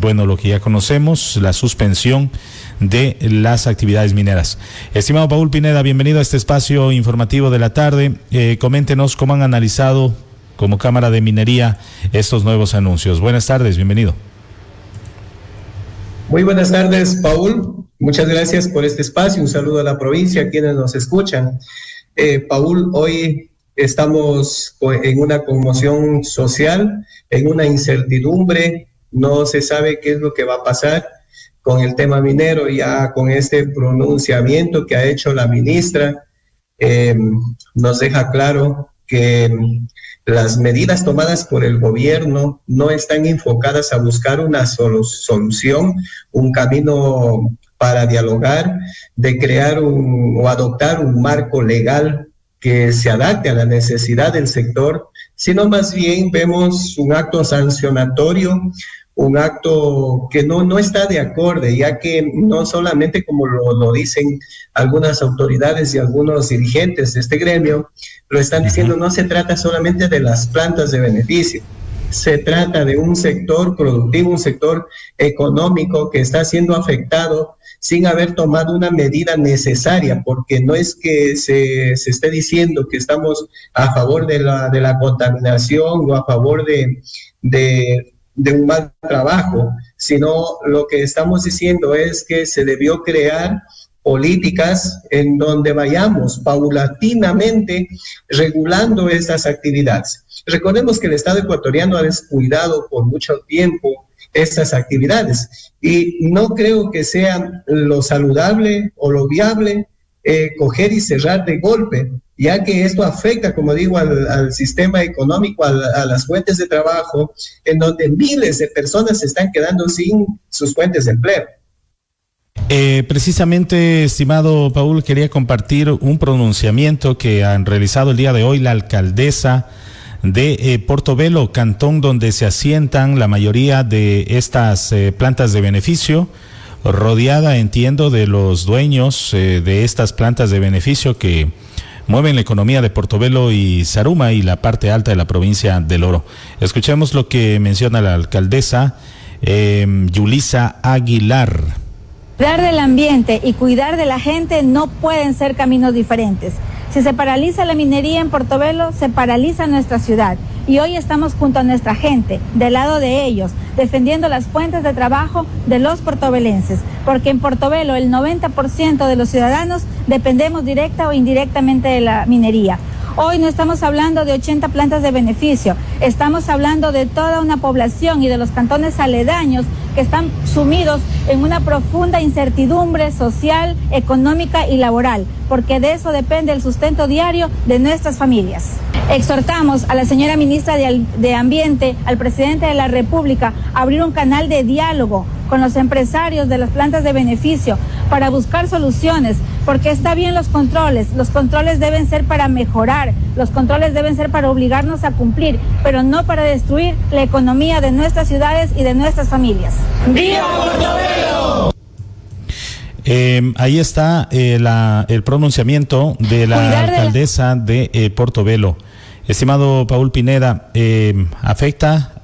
Bueno, lo que ya conocemos, la suspensión de las actividades mineras. Estimado Paul Pineda, bienvenido a este espacio informativo de la tarde. Coméntenos cómo han analizado como Cámara de Minería estos nuevos anuncios. Buenas tardes, bienvenido. Muy buenas tardes, Paul. Muchas gracias por este espacio. Un saludo a la provincia, a quienes nos escuchan. Paul, hoy estamos en una conmoción social, en una incertidumbre. No se sabe qué es lo que va a pasar con el tema minero, ya con este pronunciamiento que ha hecho la ministra. Nos deja claro que las medidas tomadas por el gobierno no están enfocadas a buscar una solución, un camino para dialogar, de crear o adoptar un marco legal que se adapte a la necesidad del sector, sino más bien vemos un acto sancionatorio, un acto que no está de acuerdo, ya que no solamente como lo dicen algunas autoridades y algunos dirigentes de este gremio, lo están diciendo, no se trata solamente de las plantas de beneficio, se trata de un sector productivo, un sector económico que está siendo afectado sin haber tomado una medida necesaria, porque no es que se esté diciendo que estamos a favor de la contaminación o a favor de un mal trabajo, sino lo que estamos diciendo es que se debió crear políticas en donde vayamos paulatinamente regulando estas actividades. Recordemos que el Estado ecuatoriano ha descuidado por mucho tiempo estas actividades y no creo que sea lo saludable o lo viable coger y cerrar de golpe, ya que esto afecta, como digo, al sistema económico, a las fuentes de trabajo, en donde miles de personas se están quedando sin sus fuentes de empleo. Precisamente, estimado Paul, quería compartir un pronunciamiento que han realizado el día de hoy la alcaldesa de Portobelo, cantón donde se asientan la mayoría de estas plantas de beneficio, rodeada, entiendo, de los dueños de estas plantas de beneficio que mueven la economía de Portobelo y Zaruma y la parte alta de la provincia del Oro. Escuchemos lo que menciona la alcaldesa Yulisa Aguilar. Cuidar del ambiente y cuidar de la gente no pueden ser caminos diferentes. Si se paraliza la minería en Portobelo, se paraliza nuestra ciudad. Y hoy estamos junto a nuestra gente, del lado de ellos, defendiendo las fuentes de trabajo de los portobelenses. Porque en Portobelo el 90% de los ciudadanos dependemos directa o indirectamente de la minería. Hoy no estamos hablando de 80 plantas de beneficio, estamos hablando de toda una población y de los cantones aledaños que están sumidos en una profunda incertidumbre social, económica y laboral, porque de eso depende el sustento diario de nuestras familias. Exhortamos a la señora ministra de Ambiente, al presidente de la República, a abrir un canal de diálogo con los empresarios de las plantas de beneficio para buscar soluciones, porque está bien los controles deben ser para mejorar, los controles deben ser para obligarnos a cumplir, pero no para destruir la economía de nuestras ciudades y de nuestras familias. ¡Viva Portobelo! Ahí está el pronunciamiento de la alcaldesa de Portobelo. Estimado Paul Pineda, afecta,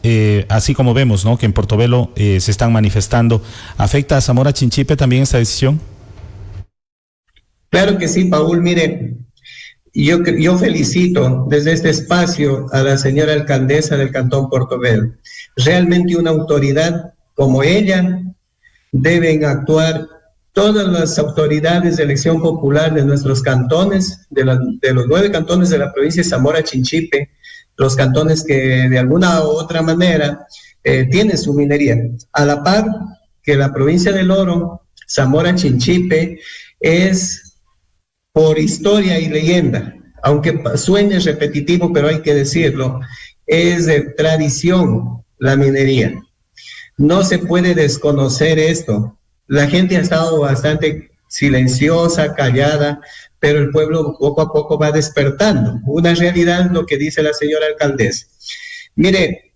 así como vemos, ¿no?, que en Portobelo se están manifestando, ¿afecta a Zamora Chinchipe también esta decisión? Claro que sí, Paul. Mire, yo felicito desde este espacio a la señora alcaldesa del Cantón Portobelo. Realmente una autoridad como ella deben actuar todas las autoridades de elección popular de nuestros cantones, de los 9 cantones de la provincia de Zamora Chinchipe, los cantones que de alguna u otra manera tienen su minería. A la par que la provincia del Oro, Zamora Chinchipe es, por historia y leyenda, aunque suene repetitivo, pero hay que decirlo, es de tradición la minería. No se puede desconocer esto. La gente ha estado bastante silenciosa, callada, pero el pueblo poco a poco va despertando. Una realidad es lo que dice la señora alcaldesa. Mire,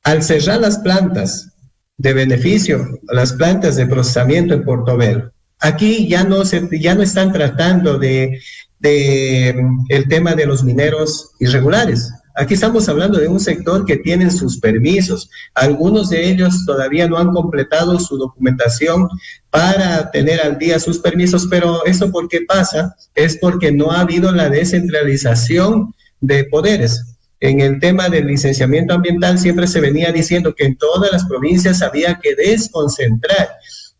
al cerrar las plantas de beneficio, las plantas de procesamiento en Portobelo, aquí ya no están tratando de el tema de los mineros irregulares. Aquí estamos hablando de un sector que tienen sus permisos. Algunos de ellos todavía no han completado su documentación para tener al día sus permisos, pero ¿eso por qué pasa? Es porque no ha habido la descentralización de poderes. En el tema del licenciamiento ambiental siempre se venía diciendo que en todas las provincias había que desconcentrar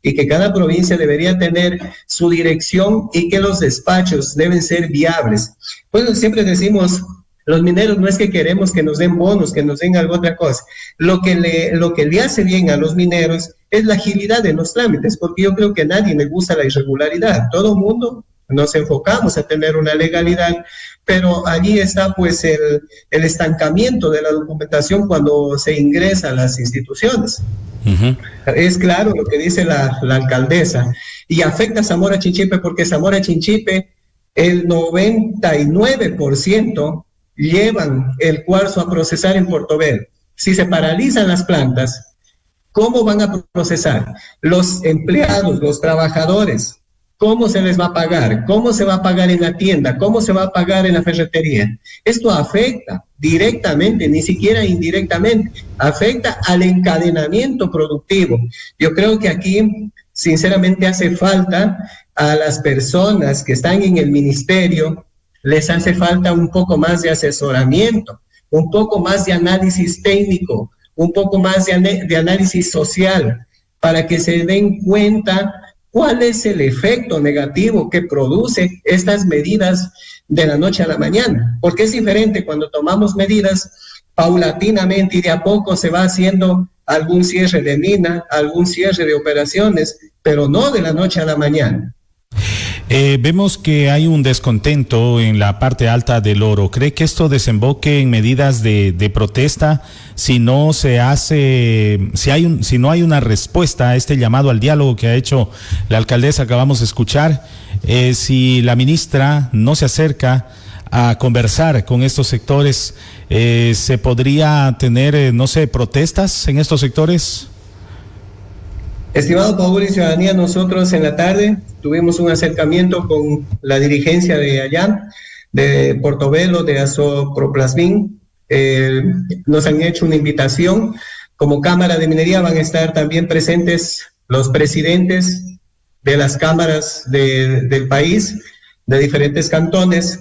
y que cada provincia debería tener su dirección y que los despachos deben ser viables. Pues siempre decimos, los mineros no es que queremos que nos den bonos, que nos den alguna otra cosa. Lo que le hace bien a los mineros es la agilidad en los trámites, porque yo creo que a nadie le gusta la irregularidad. Todo el mundo nos enfocamos a tener una legalidad, pero allí está pues el estancamiento de la documentación cuando se ingresa a las instituciones. Uh-huh. Es claro lo que dice la alcaldesa, y afecta a Zamora Chinchipe porque Zamora Chinchipe, el 99% llevan el cuarzo a procesar en Portobelo. Si se paralizan las plantas, ¿cómo van a procesar? Los empleados, los trabajadores, ¿cómo se les va a pagar? ¿Cómo se va a pagar en la tienda? ¿Cómo se va a pagar en la ferretería? Esto afecta directamente, ni siquiera indirectamente, afecta al encadenamiento productivo. Yo creo que aquí, sinceramente, hace falta a las personas que están en el ministerio, les hace falta un poco más de asesoramiento, un poco más de análisis técnico, un poco más de análisis social, para que se den cuenta cuál es el efecto negativo que produce estas medidas de la noche a la mañana. Porque es diferente cuando tomamos medidas paulatinamente y de a poco se va haciendo algún cierre de mina, algún cierre de operaciones, pero no de la noche a la mañana. Vemos que hay un descontento en la parte alta del Oro. ¿Cree que esto desemboque en medidas de protesta si no se hace, si no hay una respuesta a este llamado al diálogo que ha hecho la alcaldesa, acabamos de escuchar? Si la ministra no se acerca a conversar con estos sectores, ¿se podría tener, no sé, protestas en estos sectores? Estimado Paul y ciudadanía, nosotros en la tarde tuvimos un acercamiento con la dirigencia de allá, de Portobelo, de Azoproplasmin. Nos han hecho una invitación. Como Cámara de Minería van a estar también presentes los presidentes de las cámaras del país, de diferentes cantones,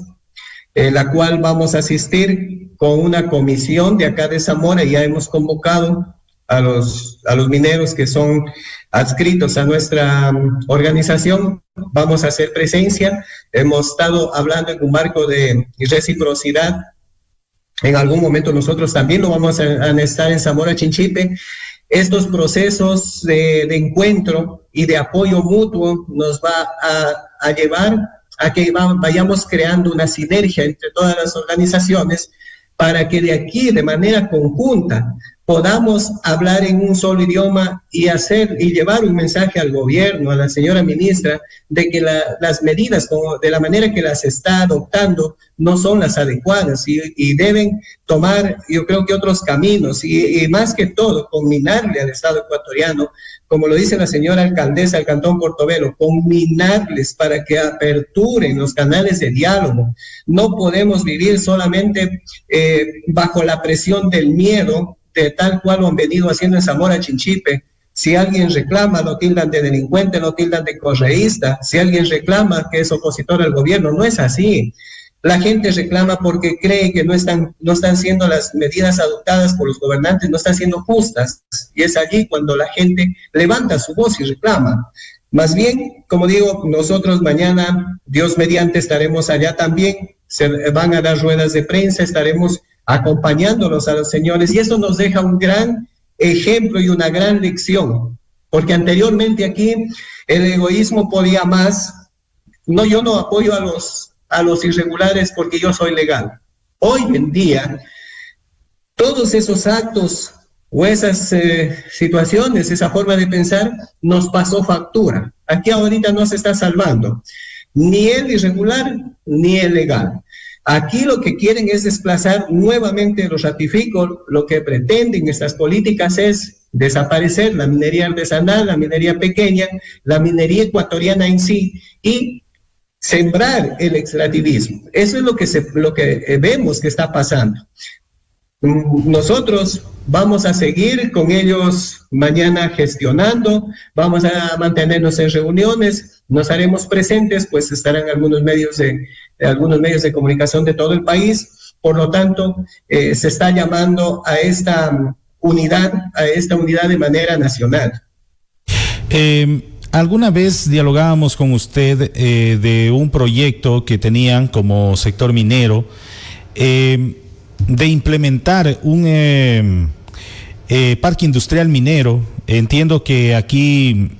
la cual vamos a asistir con una comisión de acá de Zamora. Ya hemos convocado a los mineros que son adscritos a nuestra organización. Vamos a hacer presencia. Hemos estado hablando en un marco de reciprocidad. En algún momento nosotros también lo vamos a estar en Zamora Chinchipe. Estos procesos de encuentro y de apoyo mutuo nos va a llevar a que vayamos creando una sinergia entre todas las organizaciones para que de aquí, de manera conjunta, podamos hablar en un solo idioma y llevar un mensaje al gobierno, a la señora ministra, de que las medidas, de la manera que las está adoptando, no son las adecuadas y deben tomar, yo creo que otros caminos y más que todo, combinarle al Estado ecuatoriano, como lo dice la señora alcaldesa del Cantón Portobelo, combinarles para que aperturen los canales de diálogo. No podemos vivir solamente bajo la presión del miedo, de tal cual lo han venido haciendo en Zamora Chinchipe. Si alguien reclama, lo tildan de delincuente, lo tildan de correísta. Si alguien reclama que es opositor al gobierno, no es así. La gente reclama porque cree que no están siendo las medidas adoptadas por los gobernantes, no están siendo justas. Y es allí cuando la gente levanta su voz y reclama. Más bien, como digo, nosotros mañana, Dios mediante, estaremos allá también. Se van a dar ruedas de prensa, estaremos acompañándolos a los señores, y eso nos deja un gran ejemplo y una gran lección, porque anteriormente aquí el egoísmo podía más. No, yo no apoyo a los irregulares porque yo soy legal. Hoy en día, todos esos actos o esas situaciones, esa forma de pensar, nos pasó factura. Aquí ahorita no se está salvando ni el irregular ni el legal. Aquí lo que quieren es desplazar nuevamente, lo ratifico, lo que pretenden estas políticas es desaparecer la minería artesanal, la minería pequeña, la minería ecuatoriana en sí, y sembrar el extractivismo. Eso es lo que vemos que está pasando. Nosotros vamos a seguir con ellos mañana gestionando, vamos a mantenernos en reuniones, nos haremos presentes, pues estarán algunos medios de comunicación de todo el país. Por lo tanto, se está llamando a esta unidad de manera nacional. Alguna vez dialogábamos con usted de un proyecto que tenían como sector minero, de implementar un parque industrial minero. Entiendo que aquí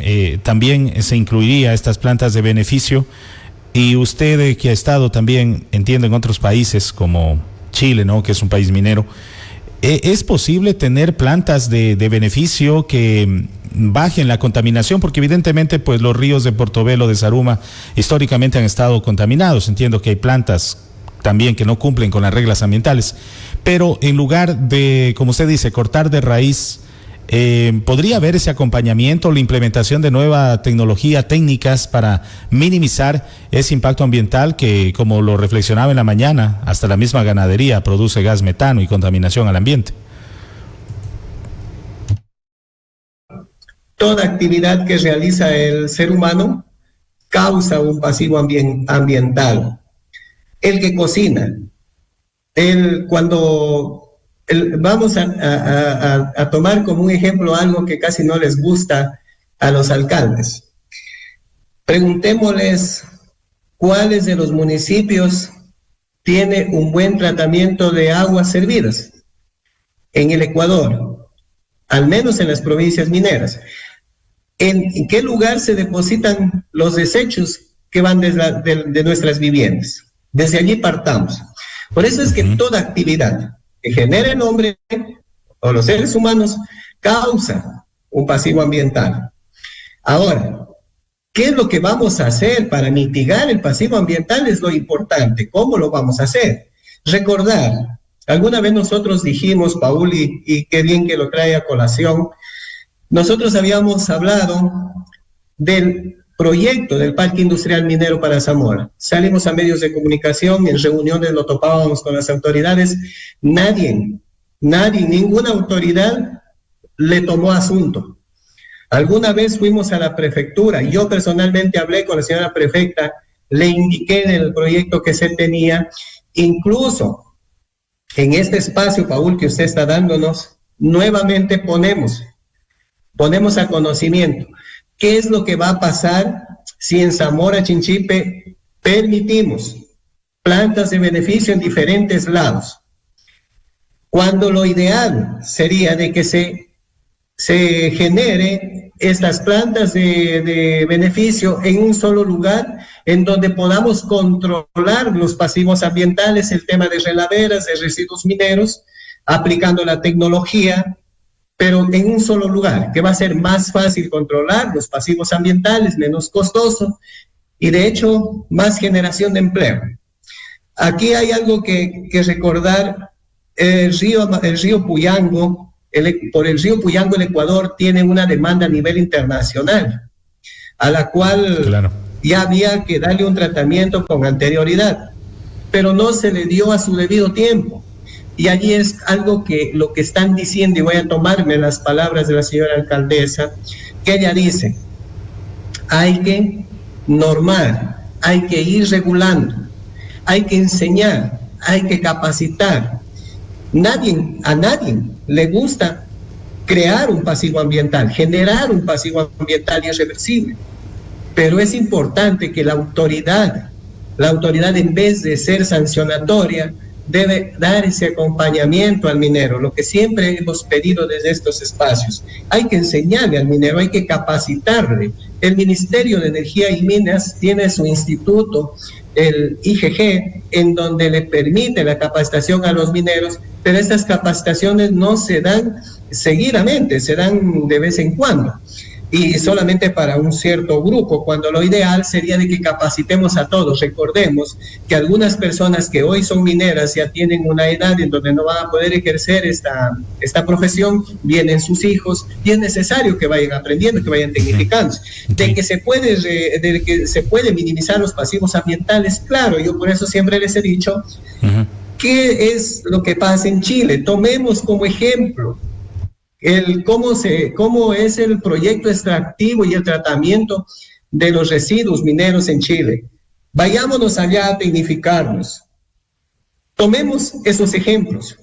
también se incluiría estas plantas de beneficio, y usted que ha estado también, entiendo, en otros países como Chile, ¿no?, que es un país minero, ¿es posible tener plantas de beneficio que bajen la contaminación? Porque evidentemente pues los ríos de Portobelo, de Zaruma, históricamente han estado contaminados. Entiendo que hay plantas también que no cumplen con las reglas ambientales, pero en lugar de, como usted dice, cortar de raíz, ¿podría haber ese acompañamiento, la implementación de nueva tecnología, técnicas para minimizar ese impacto ambiental que, como lo reflexionaba en la mañana, hasta la misma ganadería produce gas metano y contaminación al ambiente? Toda actividad que realiza el ser humano causa un pasivo ambiental. El que cocina, vamos a tomar como un ejemplo algo que casi no les gusta a los alcaldes. Preguntémosles cuáles de los municipios tiene un buen tratamiento de aguas servidas en el Ecuador, al menos en las provincias mineras. ¿En qué lugar se depositan los desechos que van de nuestras viviendas? Desde allí partamos. Por eso es que toda actividad que genere el hombre o los seres humanos causa un pasivo ambiental. Ahora, ¿qué es lo que vamos a hacer para mitigar el pasivo ambiental? Es lo importante. ¿Cómo lo vamos a hacer? Recordar, alguna vez nosotros dijimos, Paul, y qué bien que lo trae a colación, nosotros habíamos hablado del proyecto del Parque Industrial Minero para Zamora. Salimos a medios de comunicación, en reuniones lo topábamos con las autoridades. Nadie, ninguna autoridad le tomó asunto. Alguna vez fuimos a la prefectura, yo personalmente hablé con la señora prefecta, le indiqué del proyecto que se tenía. Incluso en este espacio, Paul, que usted está dándonos, nuevamente ponemos a conocimiento qué es lo que va a pasar si en Zamora Chinchipe permitimos plantas de beneficio en diferentes lados, cuando lo ideal sería de que se genere estas plantas de beneficio en un solo lugar, en donde podamos controlar los pasivos ambientales, el tema de relaveras, de residuos mineros, aplicando la tecnología, pero en un solo lugar, que va a ser más fácil controlar los pasivos ambientales, menos costoso, y de hecho más generación de empleo. Aquí hay algo que recordar. El río Puyango, por el río Puyango el Ecuador tiene una demanda a nivel internacional, a la cual ya había que darle un tratamiento con anterioridad, pero no se le dio a su debido tiempo. Y allí es algo que lo que están diciendo, y voy a tomarme las palabras de la señora alcaldesa, que ella dice: hay que normar, hay que ir regulando, hay que enseñar, hay que capacitar. A nadie le gusta crear un pasivo ambiental, generar un pasivo ambiental irreversible, pero es importante que la autoridad en vez de ser sancionatoria, debe dar ese acompañamiento al minero, lo que siempre hemos pedido desde estos espacios. Hay que enseñarle al minero, hay que capacitarle. El Ministerio de Energía y Minas tiene su instituto, el IGG, en donde le permite la capacitación a los mineros, pero estas capacitaciones no se dan seguidamente, se dan de vez en cuando, y solamente para un cierto grupo, cuando lo ideal sería de que capacitemos a todos. Recordemos que algunas personas que hoy son mineras ya tienen una edad en donde no van a poder ejercer esta profesión, vienen sus hijos, y es necesario que vayan aprendiendo, que vayan tecnificándose. De que se puede minimizar los pasivos ambientales, claro, yo por eso siempre les he dicho ¿Qué es lo que pasa en Chile? Tomemos como ejemplo cómo es el proyecto extractivo y el tratamiento de los residuos mineros en Chile. Vayámonos allá a tecnificarnos. Tomemos esos ejemplos.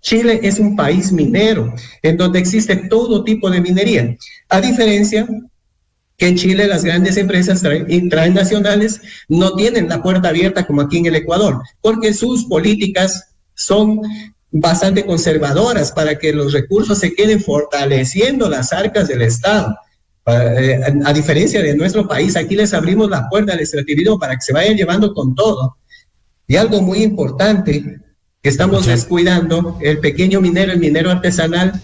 Chile es un país minero, en donde existe todo tipo de minería. A diferencia que en Chile las grandes empresas transnacionales no tienen la puerta abierta como aquí en el Ecuador, porque sus políticas son bastante conservadoras para que los recursos se queden fortaleciendo las arcas del Estado. A diferencia de nuestro país, aquí les abrimos la puerta al extractivismo para que se vayan llevando con todo. Y algo muy importante que estamos descuidando, el pequeño minero, el minero artesanal,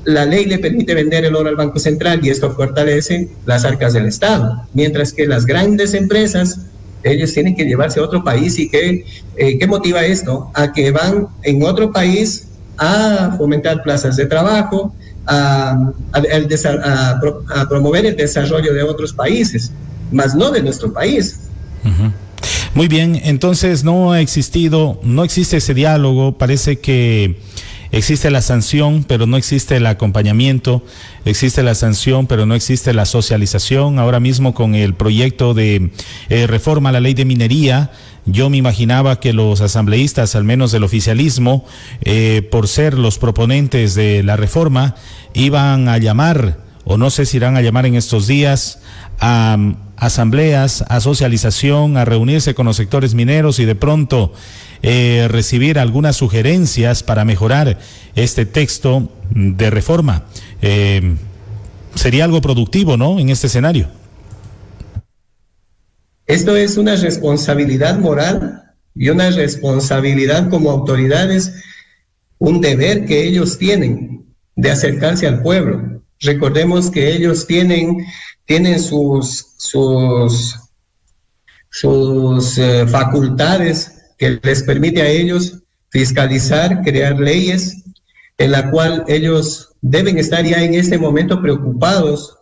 la ley le permite vender el oro al Banco Central y esto fortalece las arcas del Estado, mientras que las grandes empresas, ellos tienen que llevarse a otro país. ¿Y qué motiva esto? A que van en otro país a fomentar plazas de trabajo, a promover el desarrollo de otros países, más no de nuestro país. Uh-huh. Muy bien, entonces no existe ese diálogo, parece que existe la sanción, pero no existe el acompañamiento, existe la sanción, pero no existe la socialización. Ahora mismo con el proyecto de reforma a la ley de minería, yo me imaginaba que los asambleístas, al menos del oficialismo, por ser los proponentes de la reforma, iban a llamar, o no sé si irán a llamar en estos días, a asambleas, a socialización, a reunirse con los sectores mineros y de pronto recibir algunas sugerencias para mejorar este texto de reforma. Sería algo productivo, ¿no?, en este escenario. Esto es una responsabilidad moral y una responsabilidad como autoridades, un deber que ellos tienen de acercarse al pueblo. Recordemos que ellos tienen sus facultades que les permite a ellos fiscalizar, crear leyes, en la cual ellos deben estar ya en este momento preocupados,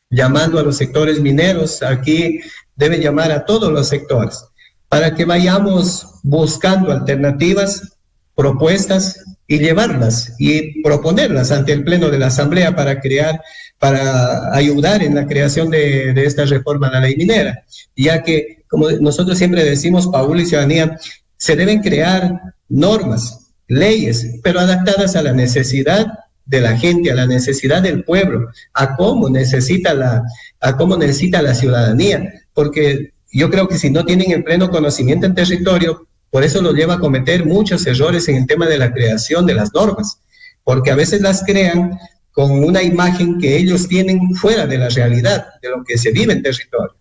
llamando a los sectores mineros. Aquí deben llamar a todos los sectores para que vayamos buscando alternativas, propuestas y llevarlas y proponerlas ante el Pleno de la Asamblea para ayudar en la creación de esta reforma a la ley minera, ya que, como nosotros siempre decimos, Paul y ciudadanía, se deben crear normas, leyes, pero adaptadas a la necesidad de la gente, a la necesidad del pueblo, a cómo necesita la ciudadanía, porque yo creo que si no tienen el pleno conocimiento en territorio, por eso los lleva a cometer muchos errores en el tema de la creación de las normas, porque a veces las crean con una imagen que ellos tienen fuera de la realidad, de lo que se vive en territorio.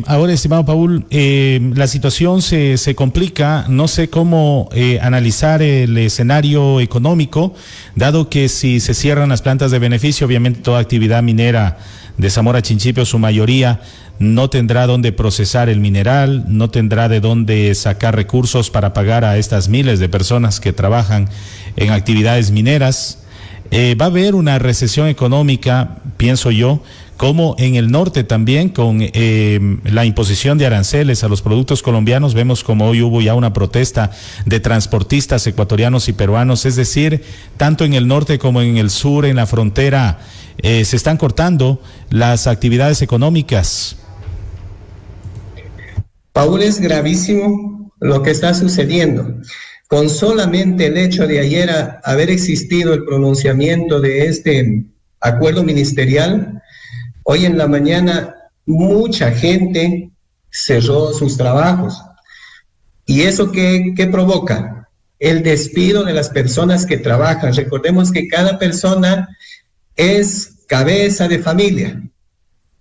Ahora, estimado Paul, la situación se complica. No sé cómo analizar el escenario económico, dado que si se cierran las plantas de beneficio, obviamente toda actividad minera de Zamora Chinchipe, su mayoría, no tendrá dónde procesar el mineral, no tendrá de dónde sacar recursos para pagar a estas miles de personas que trabajan en actividades mineras. Va a haber una recesión económica, pienso yo, como en el norte también, con la imposición de aranceles a los productos colombianos. Vemos como hoy hubo ya una protesta de transportistas ecuatorianos y peruanos, es decir, tanto en el norte como en el sur, en la frontera, se están cortando las actividades económicas. Paul, es gravísimo lo que está sucediendo. Con solamente el hecho de ayer haber existido el pronunciamiento de este acuerdo ministerial, hoy en la mañana mucha gente cerró sus trabajos. ¿Y eso qué provoca? El despido de las personas que trabajan. Recordemos que cada persona es cabeza de familia,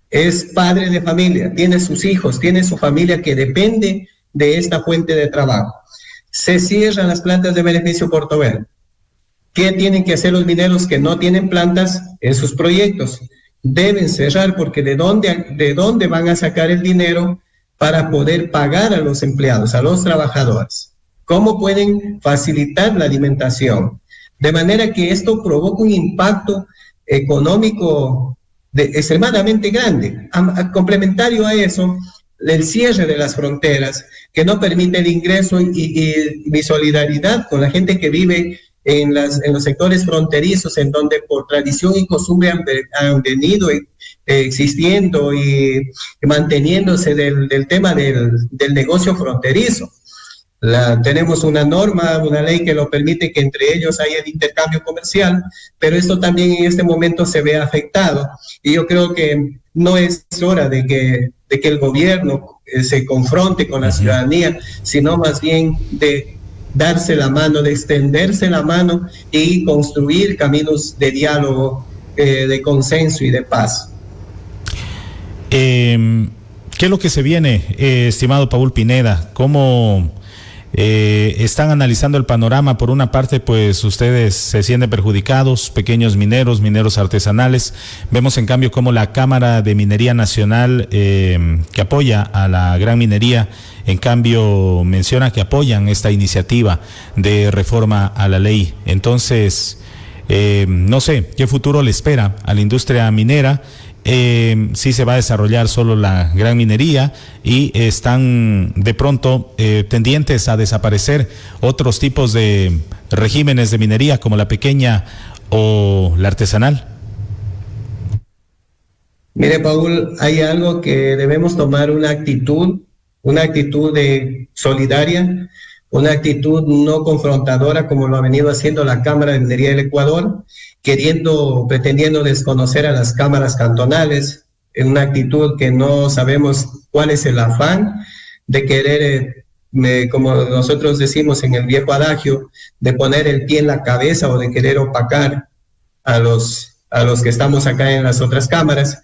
es padre de familia, tiene sus hijos, tiene su familia que depende de esta fuente de trabajo. Se cierran las plantas de beneficio Portobelo. ¿Qué tienen que hacer los mineros que no tienen plantas en sus proyectos? Deben cerrar, porque ¿de dónde van a sacar el dinero para poder pagar a los empleados, a los trabajadores? ¿Cómo pueden facilitar la alimentación? De manera que esto provoca un impacto económico extremadamente grande. Complementario a eso, el cierre de las fronteras, que no permite el ingreso y mi solidaridad con la gente que vive en los sectores fronterizos, en donde por tradición y costumbre han venido existiendo y manteniéndose del tema del negocio fronterizo. Tenemos una norma, una ley que lo permite, que entre ellos haya el intercambio comercial, pero esto también en este momento se ve afectado, y yo creo que no es hora de que el gobierno se confronte con la ciudadanía, sino más bien de darse la mano, de extenderse la mano y construir caminos de diálogo, de consenso y de paz. ¿Qué es lo que se viene, estimado Paul Pineda? ¿Cómo están analizando el panorama? Por una parte, pues ustedes se sienten perjudicados, pequeños mineros artesanales. Vemos en cambio cómo la Cámara de Minería Nacional, que apoya a la gran minería, en cambio menciona que apoyan esta iniciativa de reforma a la ley. Entonces, no sé, ¿qué futuro le espera a la industria minera? Si se va a desarrollar solo la gran minería y están de pronto tendientes a desaparecer otros tipos de regímenes de minería como la pequeña o la artesanal. Mire, Paul, hay algo que debemos tomar, una actitud de solidaria, una actitud no confrontadora como lo ha venido haciendo la Cámara de Minería del Ecuador, pretendiendo desconocer a las cámaras cantonales, en una actitud que no sabemos cuál es el afán de querer, como nosotros decimos en el viejo adagio, de poner el pie en la cabeza o de querer opacar a los que estamos acá en las otras cámaras,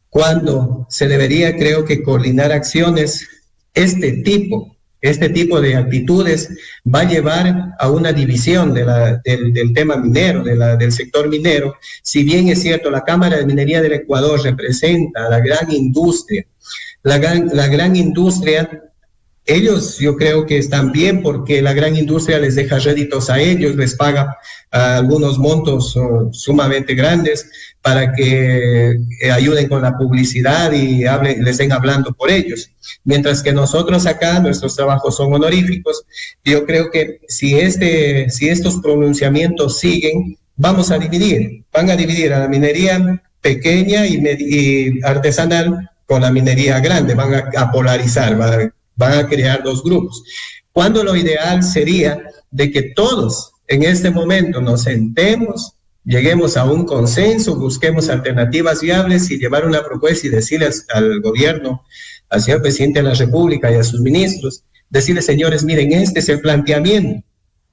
cuando se debería, creo que, coordinar acciones. Este tipo de actitudes va a llevar a una división del tema minero, del sector minero. Si bien es cierto, la Cámara de Minería del Ecuador representa a la gran industria, la gran industria, ellos yo creo que están bien, porque la gran industria les deja réditos a ellos, les paga algunos montos sumamente grandes para que ayuden con la publicidad y les estén hablando por ellos. Mientras que nosotros acá, nuestros trabajos son honoríficos. Yo creo que si estos pronunciamientos siguen, van a dividir a la minería pequeña y artesanal con la minería grande, van a polarizar, van a crear dos grupos. Cuando lo ideal sería de que todos en este momento nos sentemos, lleguemos a un consenso, busquemos alternativas viables y llevar una propuesta y decirle al gobierno, al señor presidente de la República y a sus ministros, decirles: señores, miren, este es el planteamiento,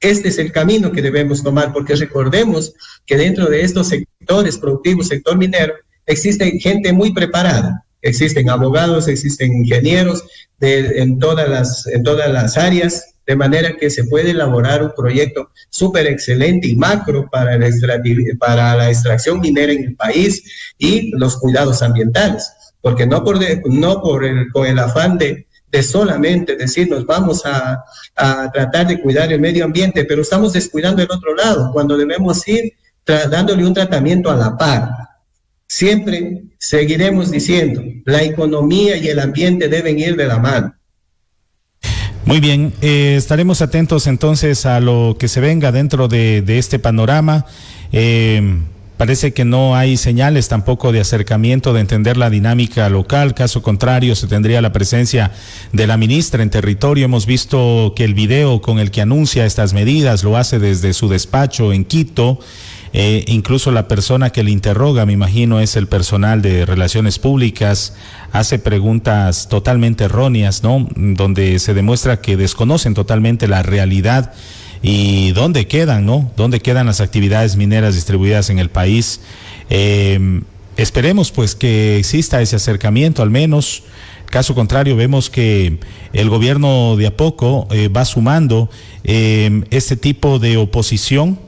este es el camino que debemos tomar, porque recordemos que dentro de estos sectores productivos, sector minero, existe gente muy preparada, existen abogados, existen ingenieros en todas las áreas, de manera que se puede elaborar un proyecto súper excelente y macro para la extracción minera en el país y los cuidados ambientales, porque con el afán de solamente decirnos vamos a tratar de cuidar el medio ambiente, pero estamos descuidando el otro lado, cuando debemos ir dándole un tratamiento a la par. Siempre seguiremos diciendo, la economía y el ambiente deben ir de la mano. Muy bien, estaremos atentos entonces a lo que se venga dentro de este panorama. Parece que no hay señales tampoco de acercamiento, de entender la dinámica local. Caso contrario, se tendría la presencia de la ministra en territorio. Hemos visto que el video con el que anuncia estas medidas lo hace desde su despacho en Quito. Incluso la persona que le interroga, me imagino, es el personal de Relaciones Públicas, hace preguntas totalmente erróneas, ¿no? Donde se demuestra que desconocen totalmente la realidad y dónde quedan, ¿no? Dónde quedan las actividades mineras distribuidas en el país. Esperemos pues que exista ese acercamiento al menos. Caso contrario, vemos que el gobierno de a poco va sumando este tipo de oposición,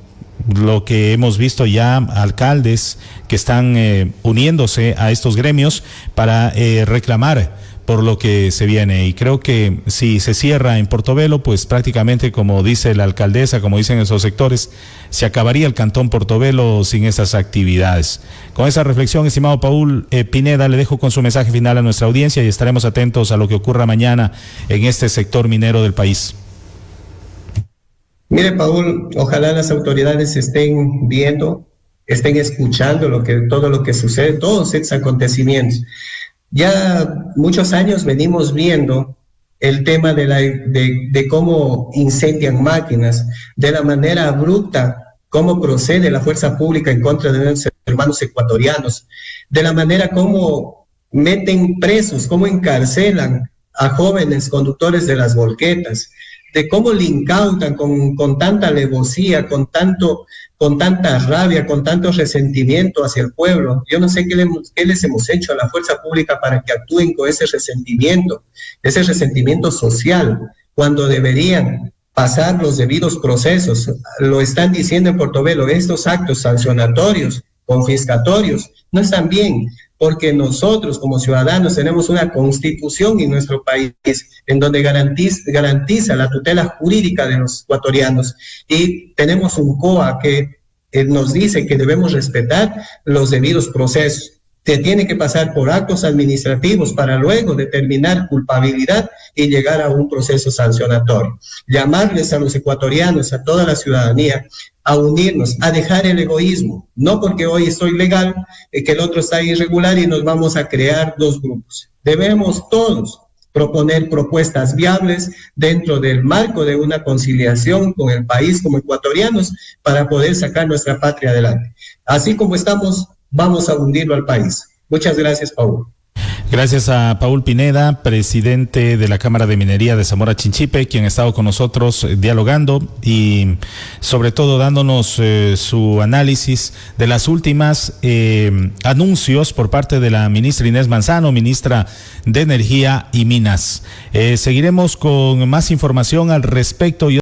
lo que hemos visto ya, alcaldes que están uniéndose a estos gremios para reclamar por lo que se viene. Y creo que si se cierra en Portobelo, pues prácticamente, como dice la alcaldesa, como dicen esos sectores, se acabaría el Cantón Portobelo sin esas actividades. Con esa reflexión, estimado Paul Pineda, le dejo con su mensaje final a nuestra audiencia y estaremos atentos a lo que ocurra mañana en este sector minero del país. Mire, Paul, ojalá las autoridades estén viendo, estén escuchando todo lo que sucede, todos estos acontecimientos. Ya muchos años venimos viendo el tema de cómo incendian máquinas, de la manera abrupta, cómo procede la fuerza pública en contra de nuestros hermanos ecuatorianos, de la manera como meten presos, cómo encarcelan a jóvenes conductores de las volquetas, de cómo le incautan con tanta alevosía, con tanta rabia, con tanto resentimiento hacia el pueblo. Yo no sé qué les hemos hecho a la fuerza pública para que actúen con ese resentimiento social, cuando deberían pasar los debidos procesos. Lo están diciendo en Portobelo, estos actos sancionatorios, confiscatorios, no están bien, porque nosotros como ciudadanos tenemos una constitución en nuestro país en donde garantiza la tutela jurídica de los ecuatorianos, y tenemos un COA que nos dice que debemos respetar los debidos procesos. Se tiene que pasar por actos administrativos para luego determinar culpabilidad y llegar a un proceso sancionatorio. Llamarles a los ecuatorianos, a toda la ciudadanía, a unirnos, a dejar el egoísmo, no porque hoy estoy legal, que el otro está irregular y nos vamos a crear dos grupos. Debemos todos proponer propuestas viables dentro del marco de una conciliación con el país como ecuatorianos para poder sacar nuestra patria adelante. Así como estamos, vamos a hundirlo al país. Muchas gracias, Paul. Gracias a Paul Pineda, presidente de la Cámara de Minería de Zamora Chinchipe, quien ha estado con nosotros dialogando y sobre todo dándonos su análisis de las últimas anuncios por parte de la ministra Inés Manzano, ministra de Energía y Minas. Seguiremos con más información al respecto.